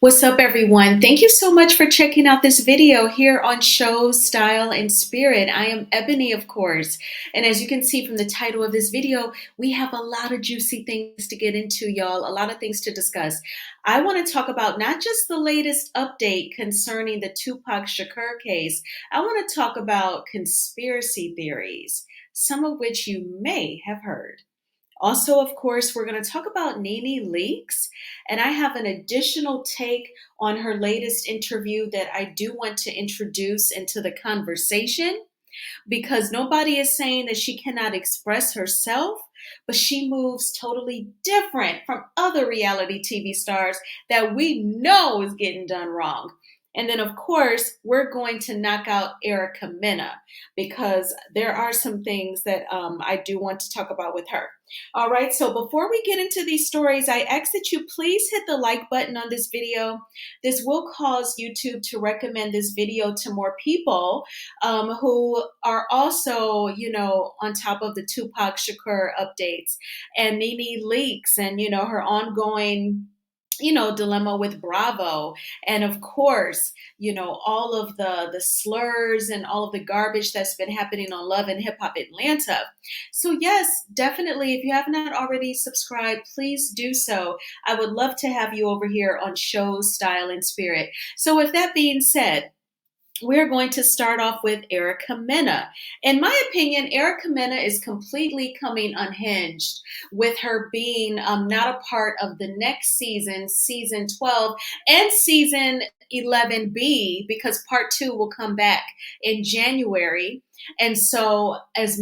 What's up, everyone? Thank you so much for checking out this video here on Show, Style, and Spirit. I am Ebony, of course. And as you can see from the title of this video, we have a lot of juicy things to get into, y'all, a lot of things to discuss. I want to talk about not just the latest update concerning the Tupac Shakur case, I want to talk about conspiracy theories, some of which you may have heard. Also, of course, we're going to talk about Nene Leakes, and I have an additional take on her latest interview that I do want to introduce into the conversation because nobody is saying that she cannot express herself, but she moves totally different from other reality TV stars that we know is getting done wrong. And then, of course, we're going to knock out Erica Mena because there are some things that I do want to talk about with her. All right, so before we get into these stories, I ask that you please hit the like button on this video. This will cause YouTube to recommend this video to more people who are also, on top of the Tupac Shakur updates and Nene Leakes and, her ongoing dilemma with Bravo, and of course, all of the slurs and all of the garbage that's been happening on Love and Hip Hop Atlanta. So yes, definitely, if you have not already subscribed, please do so. I would love to have you over here on Show, Style, and Spirit. So with that being said, we're going to start off with Erica Mena. In my opinion, Erica Mena is completely coming unhinged with her being not a part of the next season, season 12, and season 11B, because part 2 will come back in January. And so, as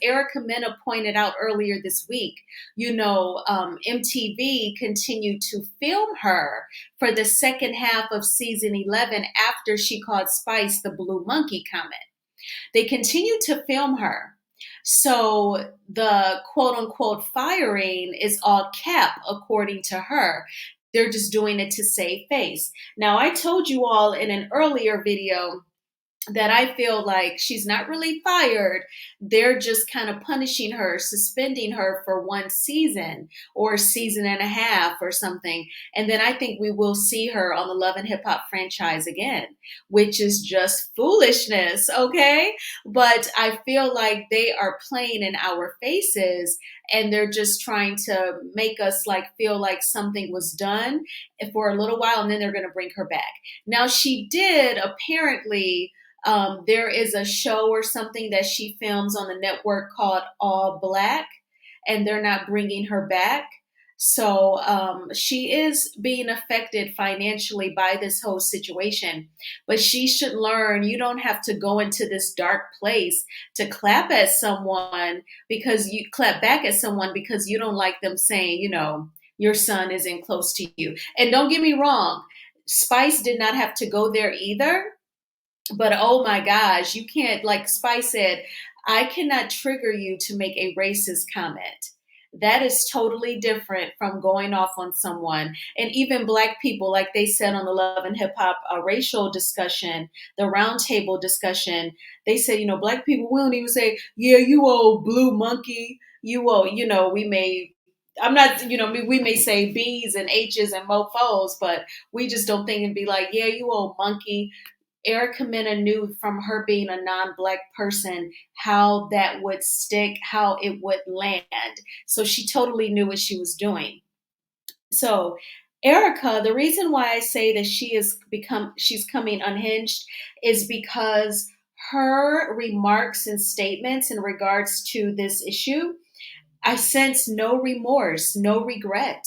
Erica Mena pointed out earlier this week, MTV continued to film her for the second half of season 11 after she called Spice the Blue Monkey comment. They continued to film her. So the quote unquote firing is all cap, according to her. They're just doing it to save face. Now, I told you all in an earlier video that I feel like she's not really fired. They're just kind of punishing her, suspending her for one season or a season and a half or something. And then I think we will see her on the Love and Hip Hop franchise again, which is just foolishness, okay? But I feel like they are playing in our faces and they're just trying to make us feel like something was done for a little while and then they're going to bring her back. Now, she did apparently there is a show or something that she films on the network called All Black, and they're not bringing her back. So she is being affected financially by this whole situation. But she should learn you don't have to go into this dark place to clap at someone because you clap back at someone because you don't like them saying, your son isn't close to you. And don't get me wrong, Spice did not have to go there either. But oh my gosh, you can't, like Spice said, I cannot trigger you to make a racist comment. That is totally different from going off on someone. And even Black people, like they said on the Love and Hip Hop racial discussion, the roundtable discussion, they said, Black people, we don't even say, yeah, you old blue monkey. You old, I'm not, we may say B's and H's and mofos, but we just don't think and be like, yeah, you old monkey. Erica Mena knew from her being a non-Black person how that would stick, how it would land. So she totally knew what she was doing. So Erica, the reason why I say that she's coming unhinged is because her remarks and statements in regards to this issue, I sense no remorse, no regret.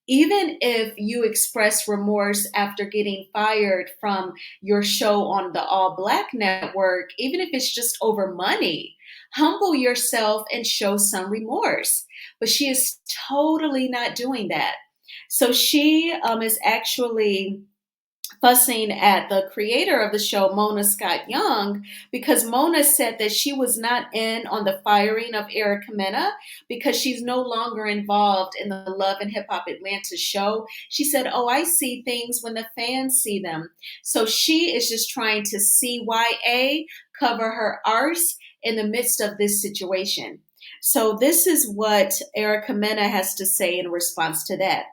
Even if you express remorse after getting fired from your show on the All Black Network, even if it's just over money, humble yourself and show some remorse. But she is totally not doing that. So she is actually fussing at the creator of the show, Mona Scott Young, because Mona said that she was not in on the firing of Erica Mena because she's no longer involved in the Love and Hip Hop Atlanta show. She said, oh, I see things when the fans see them. So she is just trying to CYA, cover her arse in the midst of this situation. So this is what Erica Mena has to say in response to that.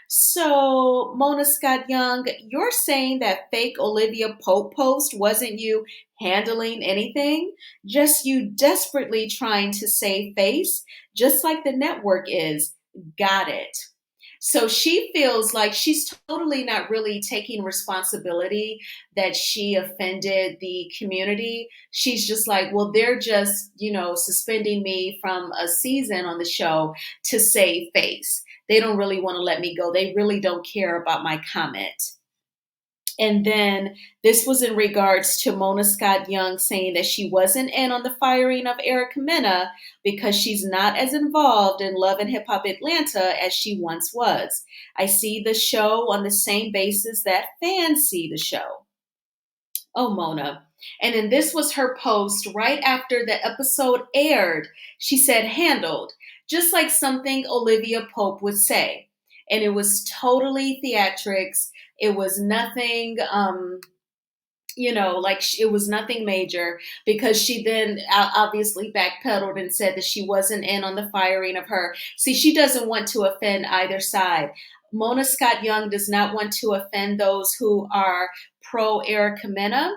So, Mona Scott Young, you're saying that fake Olivia Pope post wasn't you handling anything, just you desperately trying to save face, just like the network is. Got it. So she feels like she's totally not really taking responsibility that she offended the community. She's just like, well, they're just, suspending me from a season on the show to save face. They don't really want to let me go. They really don't care about my comment. And then this was in regards to Mona Scott Young saying that she wasn't in on the firing of Erica Mena because she's not as involved in Love and Hip Hop Atlanta as she once was. I see the show on the same basis that fans see the show. Oh, Mona. And then this was her post right after the episode aired. She said, handled, just like something Olivia Pope would say. And it was totally theatrics. It was nothing, it was nothing major because she then obviously backpedaled and said that she wasn't in on the firing of her. See, she doesn't want to offend either side. Mona Scott Young does not want to offend those who are pro Erica Mena.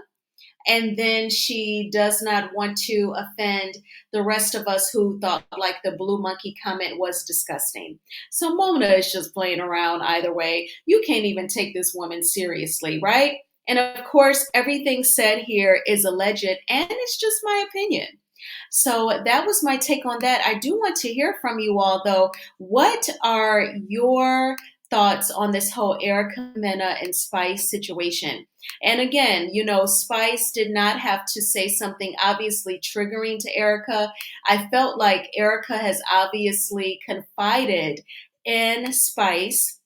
And then she does not want to offend the rest of us who thought like the blue monkey comment was disgusting. So Mona is just playing around either way. You can't even take this woman seriously, right? And of course, everything said here is alleged and it's just my opinion. So that was my take on that. I do want to hear from you all, though. What are your thoughts on this whole Erica Mena and Spice situation? And again, Spice did not have to say something obviously triggering to Erica. I felt like Erica has obviously confided in Spice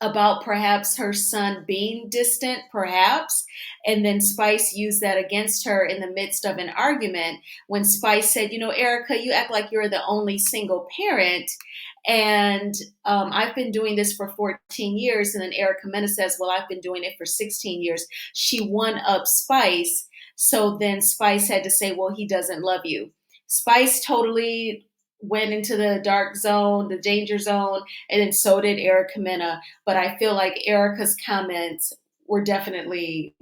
about perhaps her son being distant, perhaps. And then Spice used that against her in the midst of an argument when Spice said, Erica, you act like you're the only single parent. And I've been doing this for 14 years. And then Erica Mena says, well, I've been doing it for 16 years. She won up Spice. So then Spice had to say, well, he doesn't love you. Spice totally went into the dark zone, the danger zone, and then so did Erica Mena. But I feel like Erica's comments were definitely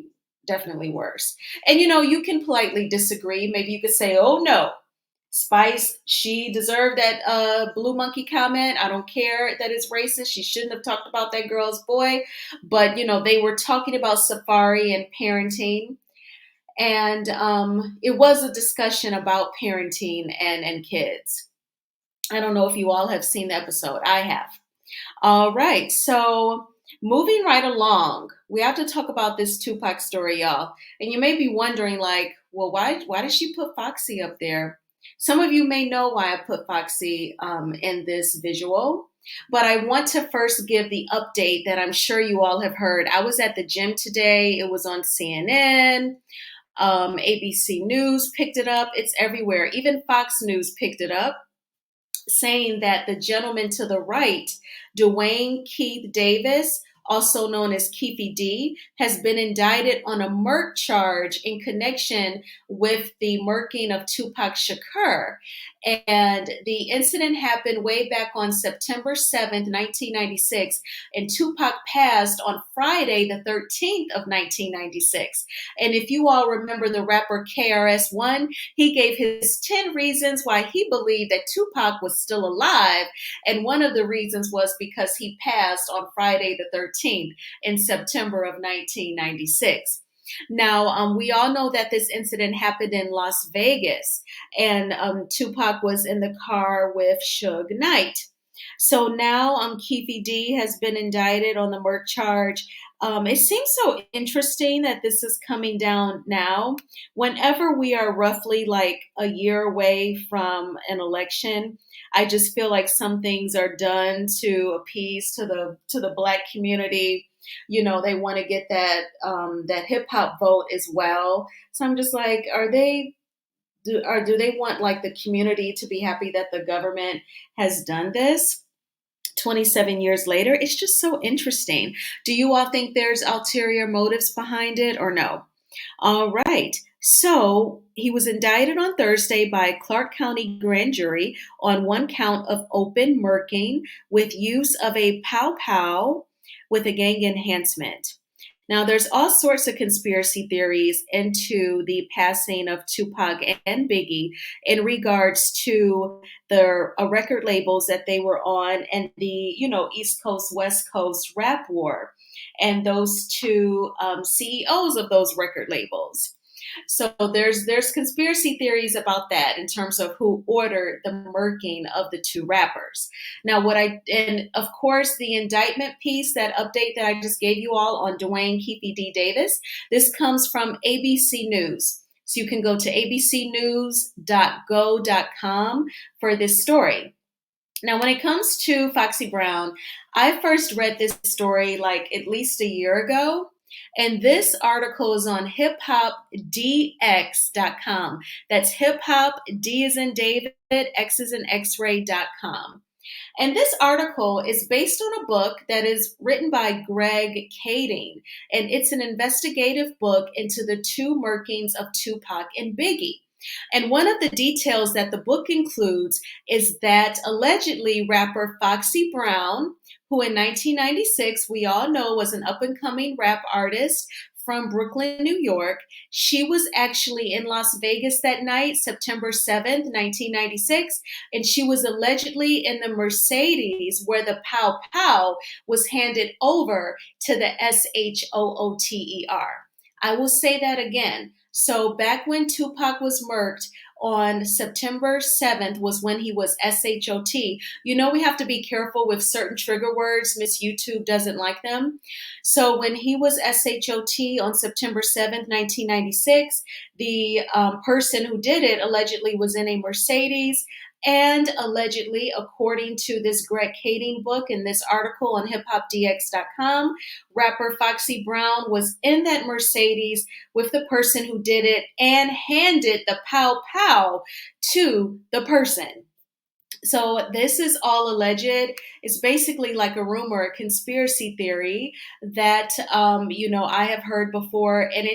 worse. And you can politely disagree. Maybe you could say, oh no, Spice, she deserved that blue monkey comment. I don't care that it's racist. She shouldn't have talked about that girl's boy. But, they were talking about Safari and parenting. And it was a discussion about parenting and kids. I don't know if you all have seen the episode. I have. All right. So moving right along, we have to talk about this Tupac story, y'all. And you may be wondering, like, well, why did she put Foxy up there? Some of you may know why I put Foxy in this visual. But I want to first give the update that I'm sure you all have heard. I was at the gym today. It was on CNN. ABC News picked it up. It's everywhere. Even Fox News picked it up, saying that the gentleman to the right, Dwayne Keith Davis, also known as Keefy D, has been indicted on a murk charge in connection with the murking of Tupac Shakur. And the incident happened way back on September 7th, 1996, and Tupac passed on Friday, the 13th of 1996. And if you all remember the rapper KRS-One, he gave his 10 reasons why he believed that Tupac was still alive. And one of the reasons was because he passed on Friday the 13th in September of 1996. Now, we all know that this incident happened in Las Vegas, and Tupac was in the car with Suge Knight. So now Keefy D has been indicted on the murk charge. It seems so interesting that this is coming down now. Whenever we are roughly like a year away from an election, I just feel like some things are done to appease to the Black community. They want to get that hip hop vote as well. So I'm just like, do they want like the community to be happy that the government has done this 27 years later? It's just so interesting. Do you all think there's ulterior motives behind it or no? All right. So he was indicted on Thursday by Clark County grand jury on one count of open murking with use of a pow pow with a gang enhancement. Now, there's all sorts of conspiracy theories into the passing of Tupac and Biggie in regards to the record labels that they were on and the, East Coast, West Coast rap war and those two CEOs of those record labels. So there's conspiracy theories about that in terms of who ordered the murking of the two rappers. Now, and of course the indictment piece, that update that I just gave you all on Dwayne Keefe D. Davis, this comes from ABC News. So you can go to abcnews.go.com for this story. Now, when it comes to Foxy Brown, I first read this story like at least a year ago. And this article is on hiphopdx.com. That's hip hop, D is in David, X is in X-ray.com. And this article is based on a book that is written by Greg Kading. And it's an investigative book into the two murkings of Tupac and Biggie. And one of the details that the book includes is that allegedly rapper Foxy Brown, who in 1996 we all know was an up and coming rap artist from Brooklyn, New York, she was actually in Las Vegas that night, September 7th, 1996, and she was allegedly in the Mercedes where the pow pow was handed over to the SHOOTER. I will say that again. So back when Tupac was murked on September 7th was when he was SHOT. We have to be careful with certain trigger words. Miss YouTube doesn't like them. So when he was SHOT on September 7th, 1996, the person who did it allegedly was in a Mercedes. And allegedly, according to this Greg Kading book and this article on hiphopdx.com, rapper Foxy Brown was in that Mercedes with the person who did it and handed the pow pow to the person. So this is all alleged. It's basically like a rumor, a conspiracy theory that I have heard before, and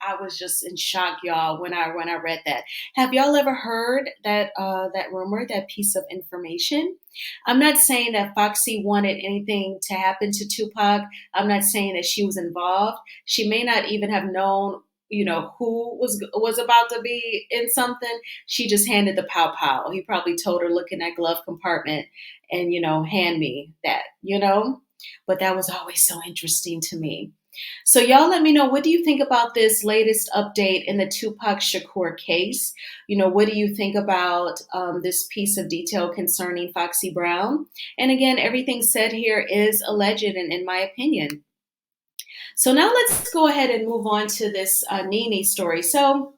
I was just in shock, y'all, when I read that. Have y'all ever heard that rumor, that piece of information? I'm not saying that Foxy wanted anything to happen to Tupac. I'm not saying that she was involved. She may not even have known who was about to be in something. She just handed the pow pow. He probably told her, look in that glove compartment and, hand me that, but that was always so interesting to me. So y'all let me know, what do you think about this latest update in the Tupac Shakur case? What do you think about this piece of detail concerning Foxy Brown? And again, everything said here is alleged and in my opinion. So now let's go ahead and move on to this Nene story. So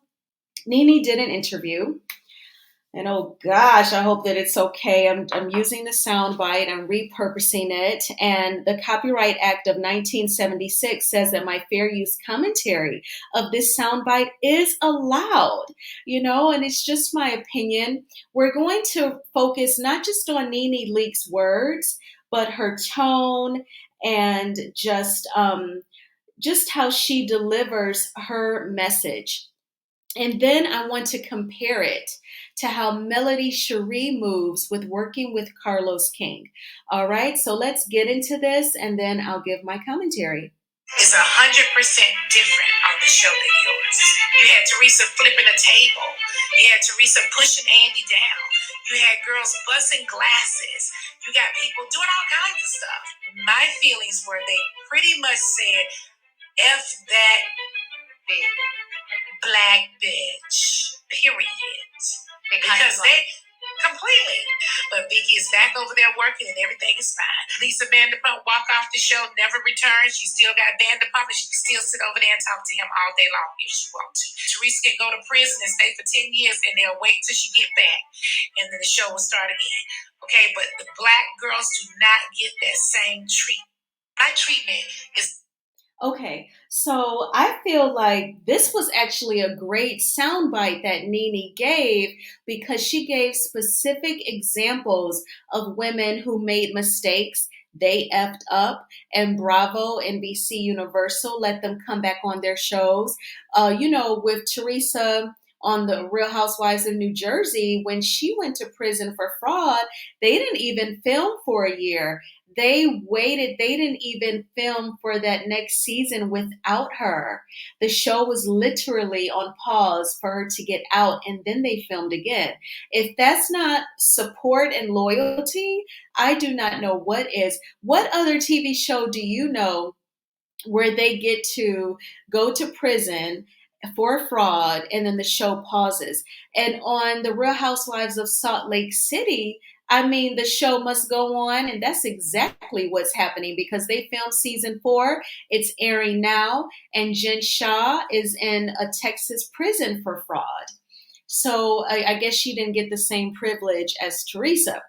Nene did an interview, and oh gosh, I hope that it's okay. I'm using the sound bite, I'm repurposing it, and the Copyright Act of 1976 says that my fair use commentary of this sound bite is allowed, and it's just my opinion. We're going to focus not just on Nene Leakes' words, but her tone and just how she delivers her message. And then I want to compare it to how Melody Shari moves with working with Carlos King. All right, so let's get into this and then I'll give my commentary. It's 100% different on the show than yours. You had Teresa flipping a table. You had Teresa pushing Andy down. You had girls busting glasses. You got people doing all kinds of stuff. My feelings were they pretty much said, F that big black bitch, period. Because they completely. But Vicky is back over there working and everything is fine. Lisa Vanderpump walk off the show, never return. She still got Vanderpump and she can still sit over there and talk to him all day long if she wants to. Teresa can go to prison and stay for 10 years and they'll wait till she get back. And then the show will start again. Okay, but the black girls do not get that same treatment. My treatment is... Okay, so I feel like this was actually a great soundbite that Nene gave because she gave specific examples of women who made mistakes they effed up, and Bravo, NBC Universal let them come back on their shows. With Teresa on the Real Housewives of New Jersey, when she went to prison for fraud, they didn't even film for a year. They waited, they didn't even film for that next season without her. The show was literally on pause for her to get out, and then they filmed again. If that's not support and loyalty, I do not know what is. What other TV show do you know where they get to go to prison for fraud and then the show pauses? And on The Real Housewives of Salt Lake City, I mean, the show must go on, and that's exactly what's happening because they filmed season 4. It's airing now, and Jen Shah is in a Texas prison for fraud. So I guess she didn't get the same privilege as Teresa.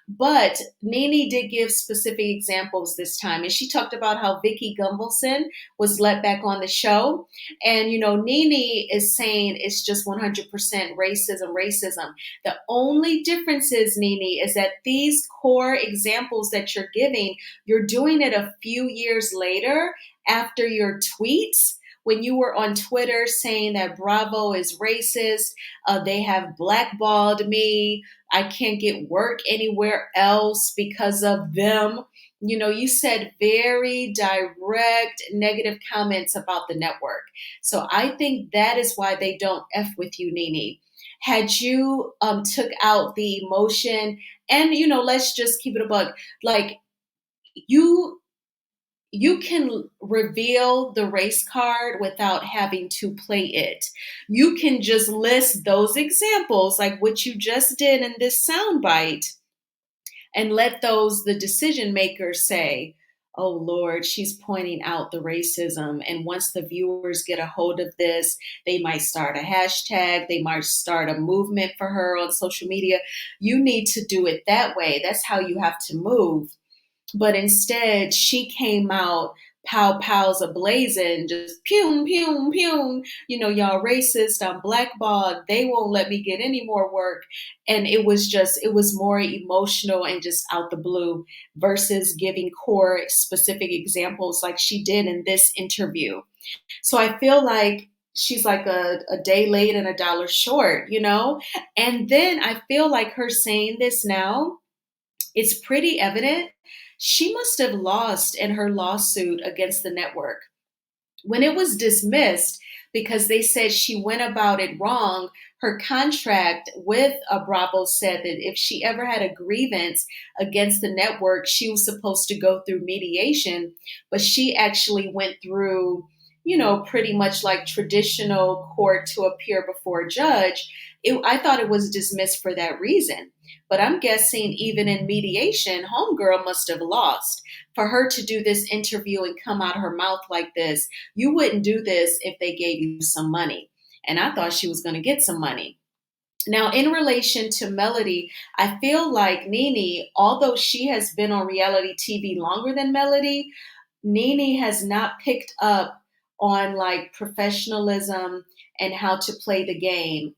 But Nene did give specific examples this time. And she talked about how Vicky Gumbelson was let back on the show. And, Nene is saying it's just 100% racism, racism. The only difference is, Nene, is that these core examples that you're giving, you're doing it a few years later after your tweets. When you were on Twitter saying that Bravo is racist, they have blackballed me, I can't get work anywhere else because of them. You said very direct negative comments about the network. So I think that is why they don't F with you, Nene. Had you took out the emotion and, let's just keep it a bug, like you you can reveal the race card without having to play it. You can just list those examples, like what you just did in this soundbite, and let the decision makers say, oh Lord, she's pointing out the racism. And once the viewers get a hold of this, they might start a hashtag, they might start a movement for her on social media. You need to do it that way. That's how you have to move. But instead, she came out pow pows ablazing, just pew pew pew. Y'all racist. I'm blackballed. They won't let me get any more work. And it was more emotional and just out the blue versus giving core specific examples like she did in this interview. So I feel like she's like a day late and a dollar short. And then I feel like her saying this now, it's pretty evident she must have lost in her lawsuit against the network. When it was dismissed because they said she went about it wrong, her contract with Bravo said that if she ever had a grievance against the network, she was supposed to go through mediation, but she actually went through, pretty much like traditional court to appear before a judge. I thought it was dismissed for that reason. But I'm guessing even in mediation, Homegirl must have lost. For her to do this interview and come out her mouth like this, you wouldn't do this if they gave you some money. And I thought she was going to get some money. Now, in relation to Melody, I feel like Nene, although she has been on reality TV longer than Melody, Nene has not picked up on like professionalism and how to play the game.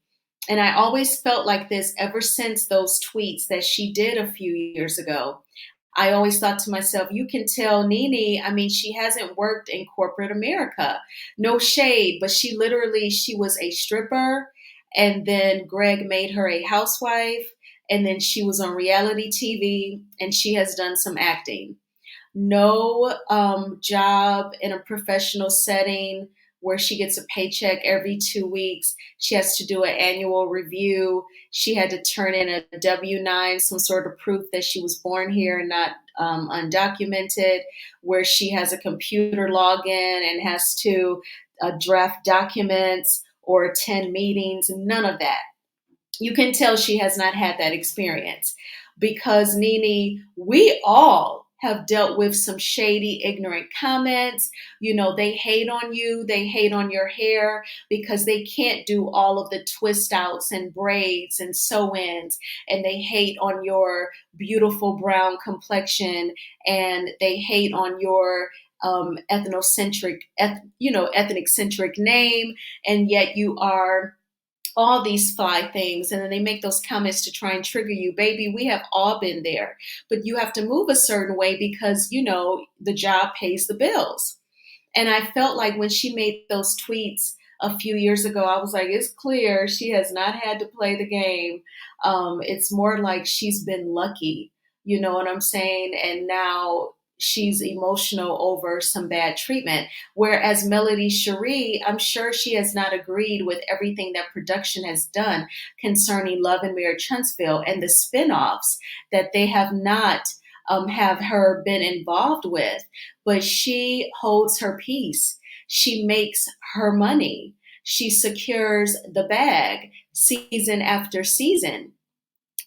And I always felt like this ever since those tweets that she did a few years ago. I always thought to myself, you can tell Nene, I mean, she hasn't worked in corporate America. No shade, but she was a stripper. And then Greg made her a housewife. And then she was on reality TV and she has done some acting. No job in a professional setting where she gets a paycheck every 2 weeks. She has to do an annual review. She had to turn in a W-9, some sort of proof that she was born here and not undocumented, where she has a computer login and has to draft documents or attend meetings. None of that. You can tell she has not had that experience because Nene, we all have dealt with some shady, ignorant comments. They hate on you. They hate on your hair because they can't do all of the twist outs and braids and sew-ins. And they hate on your beautiful brown complexion. And they hate on your ethnic centric name. And yet you are all these fly things, and then they make those comments to try and trigger you. Baby, we have all been there, but you have to move a certain way because the job pays the bills. And I felt like when she made those tweets a few years ago, I was like, it's clear she has not had to play the game. It's more like she's been lucky, you know what I'm saying? And now she's emotional over some bad treatment. Whereas Melody Shari, I'm sure she has not agreed with everything that production has done concerning Love and Marriage Huntsville and the spinoffs that they have not have her been involved with, but she holds her peace. She makes her money. She secures the bag season after season.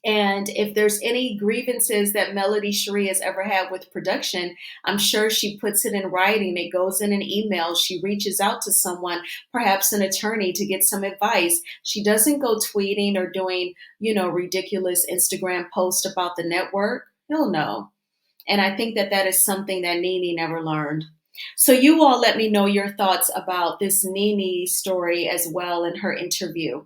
And if there's any grievances that Melody Shari has ever had with production, I'm sure she puts it in writing. It goes in an email. She reaches out to someone, perhaps an attorney, to get some advice. She doesn't go tweeting or doing, ridiculous Instagram posts about the network. Hell no. And I think that that is something that Nene never learned. So you all let me know your thoughts about this Nene story as well in her interview.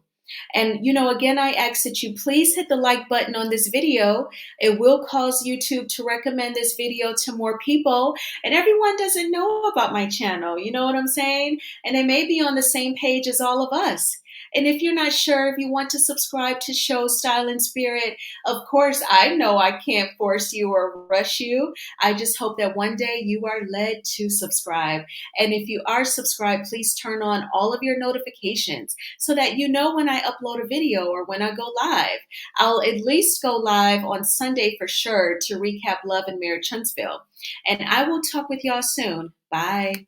And, again, I ask that you please hit the like button on this video. It will cause YouTube to recommend this video to more people. And everyone doesn't know about my channel. You know what I'm saying? And they may be on the same page as all of us. And if you're not sure if you want to subscribe to Show Style and Spirit, of course, I know I can't force you or rush you. I just hope that one day you are led to subscribe. And if you are subscribed, please turn on all of your notifications so that you know when I upload a video or when I go live. I'll at least go live on Sunday for sure to recap Love and Marriage Huntsville. And I will talk with y'all soon. Bye.